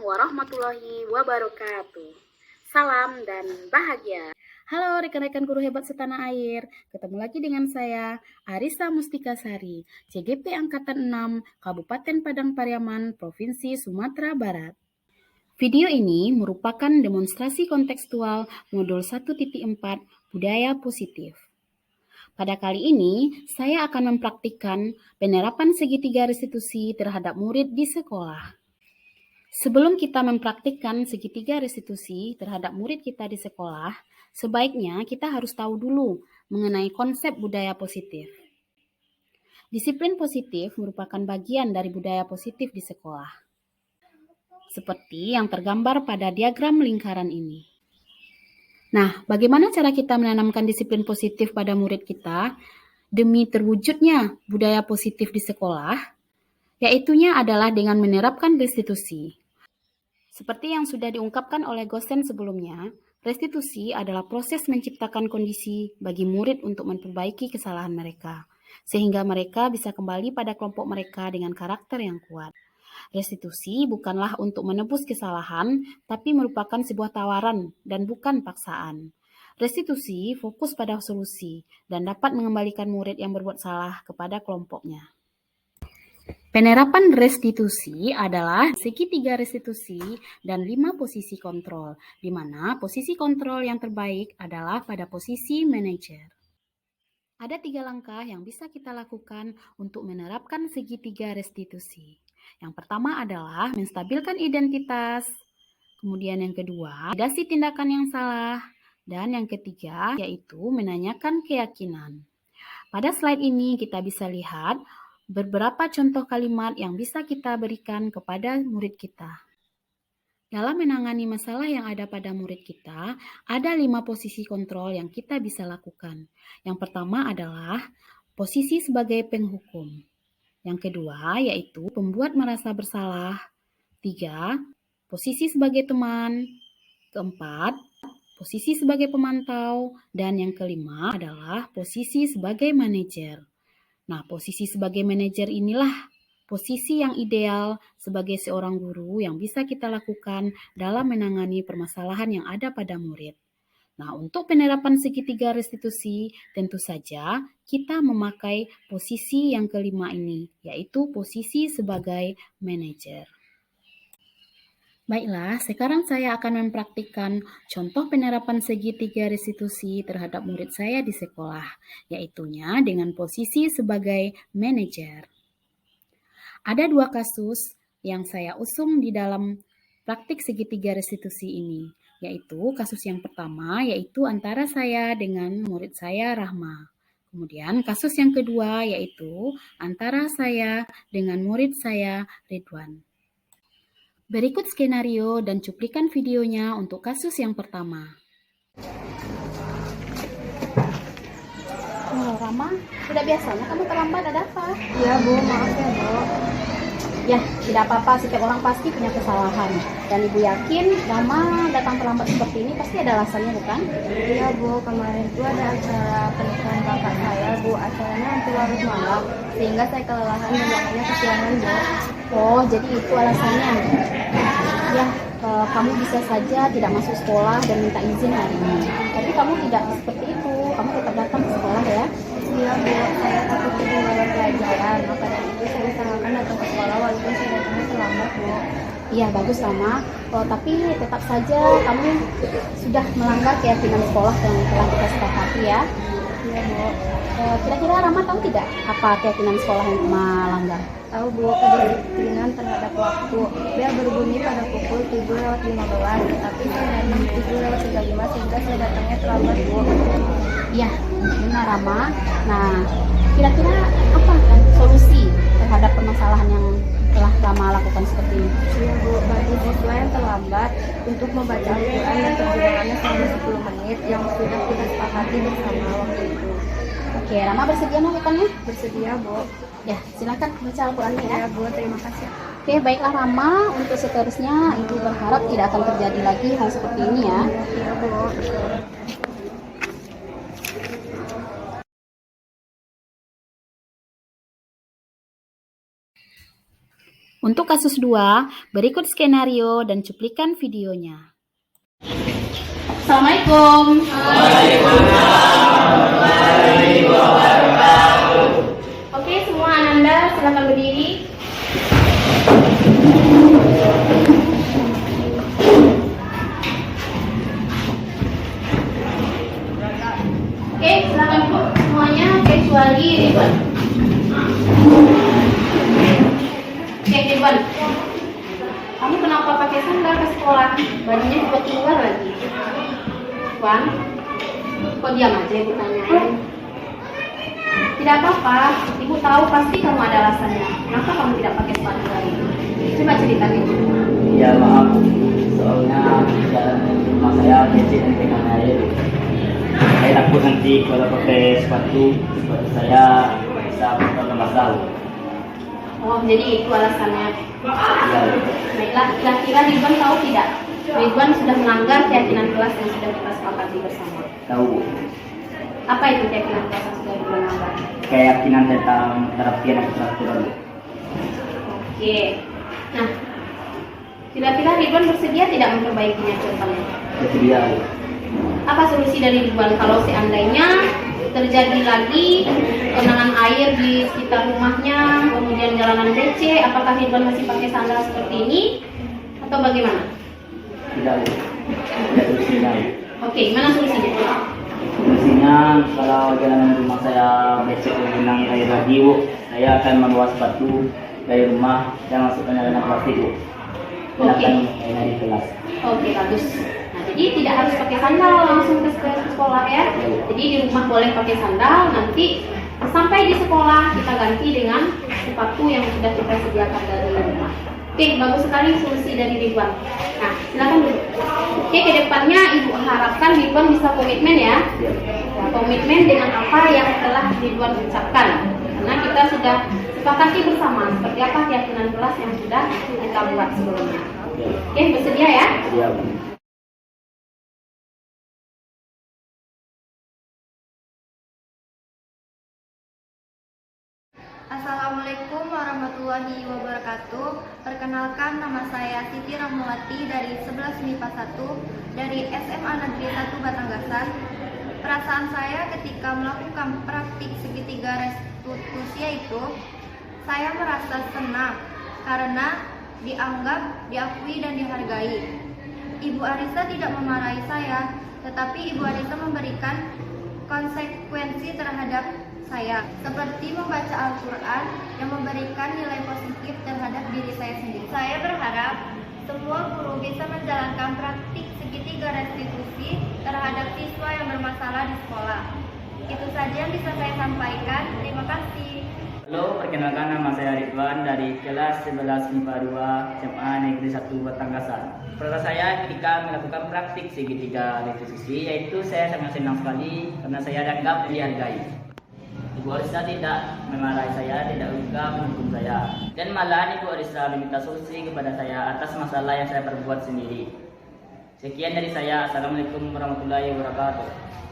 warahmatullahi wabarakatuh. Salam dan bahagia. Halo rekan-rekan guru hebat setanah air. Ketemu lagi dengan saya, Arisa Mustika Sari, CGP Angkatan 6, Kabupaten Padang Pariaman, Provinsi Sumatera Barat. Video ini merupakan demonstrasi kontekstual modul 1.4 Budaya Positif. Pada kali ini, saya akan mempraktikkan penerapan segitiga restitusi terhadap murid di sekolah. Sebelum kita mempraktikkan segitiga restitusi terhadap murid kita di sekolah, sebaiknya kita harus tahu dulu mengenai konsep budaya positif. Disiplin positif merupakan bagian dari budaya positif di sekolah, seperti yang tergambar pada diagram lingkaran ini. Nah, bagaimana cara kita menanamkan disiplin positif pada murid kita demi terwujudnya budaya positif di sekolah? Yaitunya adalah dengan menerapkan restitusi. Seperti yang sudah diungkapkan oleh Gosen sebelumnya, restitusi adalah proses menciptakan kondisi bagi murid untuk memperbaiki kesalahan mereka, sehingga mereka bisa kembali pada kelompok mereka dengan karakter yang kuat. Restitusi bukanlah untuk menebus kesalahan, tapi merupakan sebuah tawaran dan bukan paksaan. Restitusi fokus pada solusi dan dapat mengembalikan murid yang berbuat salah kepada kelompoknya. Penerapan restitusi adalah segitiga restitusi dan 5 posisi kontrol, di mana posisi kontrol yang terbaik adalah pada posisi manajer. Ada 3 langkah yang bisa kita lakukan untuk menerapkan segitiga restitusi. Yang pertama adalah menstabilkan identitas, kemudian yang kedua, validasi tindakan yang salah, dan yang ketiga yaitu menanyakan keyakinan. Pada slide ini kita bisa lihat beberapa contoh kalimat yang bisa kita berikan kepada murid kita. Dalam menangani masalah yang ada pada murid kita, ada 5 posisi kontrol yang kita bisa lakukan. Yang pertama adalah posisi sebagai penghukum. Yang kedua yaitu pembuat merasa bersalah. 3, posisi sebagai teman. Keempat, posisi sebagai pemantau. Dan yang kelima adalah posisi sebagai manajer. Nah, posisi sebagai manajer inilah posisi yang ideal sebagai seorang guru yang bisa kita lakukan dalam menangani permasalahan yang ada pada murid. Nah, untuk penerapan segitiga restitusi, tentu saja kita memakai posisi yang kelima ini, yaitu posisi sebagai manajer. Baiklah, sekarang saya akan mempraktikkan contoh penerapan segitiga restitusi terhadap murid saya di sekolah, yaitunya dengan posisi sebagai manajer. Ada 2 kasus yang saya usung di dalam praktik segitiga restitusi ini, yaitu kasus yang pertama yaitu antara saya dengan murid saya Rahma. Kemudian kasus yang kedua yaitu antara saya dengan murid saya Ridwan. Berikut skenario dan cuplikan videonya untuk kasus yang pertama. Oh, Rama, tidak biasanya kamu terlambat, ada apa? Iya Bu, maaf ya Bu. Ya, tidak apa-apa, setiap orang pasti punya kesalahan. Dan Ibu yakin Rama datang terlambat seperti ini pasti ada alasannya, bukan? Iya Bu, kemarin itu ada acara pernikahan kakak saya Bu. Acaranya hampir larut malam, sehingga saya kelelahan dan makanya kesiangan Bu. Oh, jadi itu alasannya. Ya, kamu bisa saja tidak masuk sekolah dan minta izin hari ini. Tapi kamu tidak seperti itu, kamu tetap datang ke sekolah ya. Iya Bu, saya takut ketinggalan pelajaran, maka dari itu saya usahakan datang ke sekolah walaupun saya datangnya terlambat Bu. Iya, bagus Rama. Tapi tetap saja kamu sudah melanggar keyakinan sekolah yang telah kita sepakati ya. Iya Bu. Kira-kira Rama tahu tidak apa keyakinan sekolah yang melanggar? Tahu Bu, kedisiplinan terhadap waktu. Bel berbunyi pada pukul 7:15, tapi saya datang 7:35 sehingga saya datangnya terlambat Bu. Iya, benar Rama. Nah, kira-kira apa kan solusi terhadap permasalahan yang telah Rama lakukan seperti ini? Iya Bu, bagi siswa yang terlambat untuk membaca Al-Quran dan terjemahannya selama 10 menit yang sudah kita sepakati bersama waktu itu. Oke, Rama bersedia melakukannya? Bersedia Bu. Ya, silakan baca Al-Qurannya ya. Ya Bu, terima kasih. Oke, baiklah Rama. Untuk seterusnya, Ibu berharap tidak akan terjadi lagi hal seperti ini ya. Iya Bu. Untuk kasus 2, berikut skenario dan cuplikan videonya. Assalamualaikum. Oke, semua Ananda silakan berdiri. Oke, silakan Bu semuanya kecuali Ridwan. Oke, Ridwan. Kamu kenapa pakai sandal ke sekolah? Bajunya juga keluar lagi. Ridwan, kok diam aja Ibu tanyain? Tidak apa-apa, Ibu tahu pasti kamu ada alasannya. Kenapa kamu tidak pakai sepatu lagi? Coba ceritakan. Ya maaf, soalnya jalan rumah saya licin dan genangan air. Saya takut nanti kalau pakai sepatu saya bisa basah. Oh, jadi itu alasannya. Ya, Baiklah, kira-kira Ridwan tahu tidak? Ridwan sudah melanggar keyakinan kelas yang sudah kita sepakati bersama. tahu Apa itu keyakinan kelas yang sudah dilanggar? keyakinan tentang terapian dan peraturan. Oke. Nah, kira-kira Ridwan bersedia tidak memperbaikinya ke depannya? Bersedia. Apa solusi dari Ridwan kalau seandainya terjadi lagi genangan air di sekitar rumahnya, kemudian jalanan becek, apakah Ridwan masih pakai sandal seperti ini atau bagaimana? Tidak solusinya. Oke, gimana solusinya? Solusinya kalau jalanan rumah saya becek genang air lagi, Bu, saya akan membawa sepatu dari rumah dan masukkan dalam plastik, Bu. Dan Oke. akan dari kelas. Oke, bagus. Nah, jadi tidak harus pakai sandal langsung ke sekolah ya. Jadi di rumah boleh pakai sandal, nanti sampai di sekolah kita ganti dengan sepatu yang sudah kita sediakan dari rumah. Oke, bagus sekali solusi dari Ridwan. Nah, silakan dulu. Oke, kedepannya Ibu harapkan Ridwan bisa komitmen ya. Ya. Komitmen dengan apa yang telah Ridwan ucapkan. Karena kita sudah sepakati bersama seperti apa keyakinan kelas yang sudah kita buat sebelumnya. Oke, bersedia ya? Ya, Bu. Assalamualaikum warahmatullahi wabarakatuh. Perkenalkan, nama saya Siti Rahmawati dari 11 MIPA 1 dari SMA Negeri 1 Batangasan. Perasaan saya ketika melakukan praktik segitiga restitusi yaitu saya merasa senang karena dianggap, diakui dan dihargai. Ibu Arisa tidak memarahi saya, tetapi Ibu Arisa memberikan konsekuensi terhadap saya, seperti membaca Al-Quran yang memberikan nilai positif terhadap diri saya sendiri. Saya berharap semua guru bisa menjalankan praktik segitiga restitusi terhadap siswa yang bermasalah di sekolah. Itu saja yang bisa saya sampaikan. Terima kasih. Halo, perkenalkan nama saya Ridwan dari kelas 11 MIPA 2 SMA Negeri 1 Batangasan. Perasaan saya ketika melakukan praktik segitiga restitusi yaitu saya sangat senang sekali karena saya dianggap dihargai. Ibu Arisa tidak memarahi saya, tidak juga menghukum saya. Dan malah Ibu Arisa meminta solusi kepada saya atas masalah yang saya perbuat sendiri. Sekian dari saya. Assalamualaikum warahmatullahi wabarakatuh.